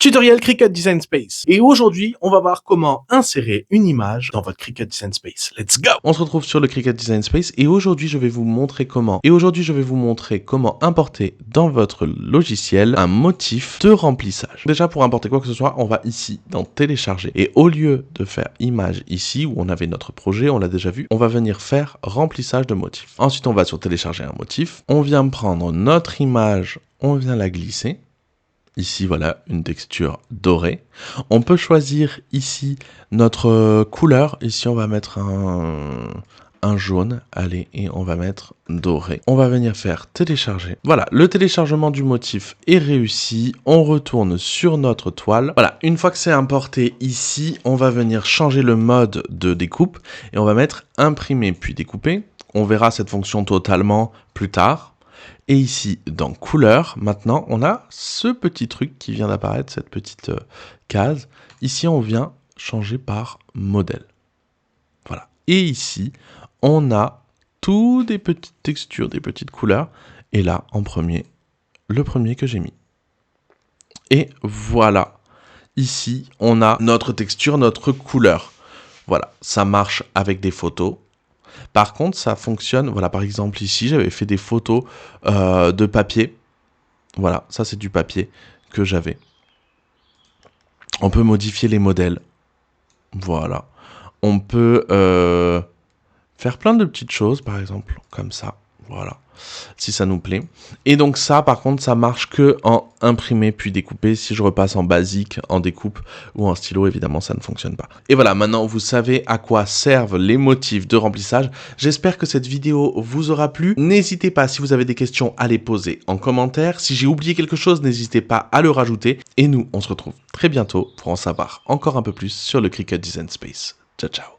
Tutoriel Cricut Design Space. Et aujourd'hui, on va voir comment insérer une image dans votre Cricut Design Space. Let's go! On se retrouve sur le Cricut Design Space et aujourd'hui, je vais vous montrer comment. Importer dans votre logiciel un motif de remplissage. Déjà, pour importer quoi que ce soit, on va ici dans télécharger. Et au lieu de faire image ici, où on avait notre projet, on l'a déjà vu, on va venir faire remplissage de motif. Ensuite, on va sur télécharger un motif. On vient prendre notre image, on vient la glisser. Ici, voilà, une texture dorée. On peut choisir ici notre couleur. Ici, on va mettre un jaune. Allez, et on va mettre doré. On va venir faire télécharger. Voilà, le téléchargement du motif est réussi. On retourne sur notre toile. Voilà, une fois que c'est importé ici, on va venir changer le mode de découpe. Et on va mettre imprimer puis découper. On verra cette fonction totalement plus tard. Et ici, dans couleur, maintenant, on a ce petit truc qui vient d'apparaître, cette petite case. Ici, on vient changer par modèle. Voilà. Et ici, on a toutes des petites textures, des petites couleurs. Et là, en premier, le premier que j'ai mis. Et voilà. Ici, on a notre texture, notre couleur. Voilà. Ça marche avec des photos. Par contre, ça fonctionne, voilà, par exemple ici, j'avais fait des photos de papier. Voilà, ça c'est du papier que j'avais. On peut modifier les modèles. Voilà. On peut faire plein de petites choses, par exemple, comme ça. Voilà, si ça nous plaît. Et donc ça, par contre, ça marche que en imprimer puis découper. Si je repasse en basique, en découpe ou en stylo, évidemment, ça ne fonctionne pas. Et voilà, maintenant, vous savez à quoi servent les motifs de remplissage. J'espère que cette vidéo vous aura plu. N'hésitez pas, si vous avez des questions, à les poser en commentaire. Si j'ai oublié quelque chose, n'hésitez pas à le rajouter. Et nous, on se retrouve très bientôt pour en savoir encore un peu plus sur le Cricut Design Space. Ciao, ciao.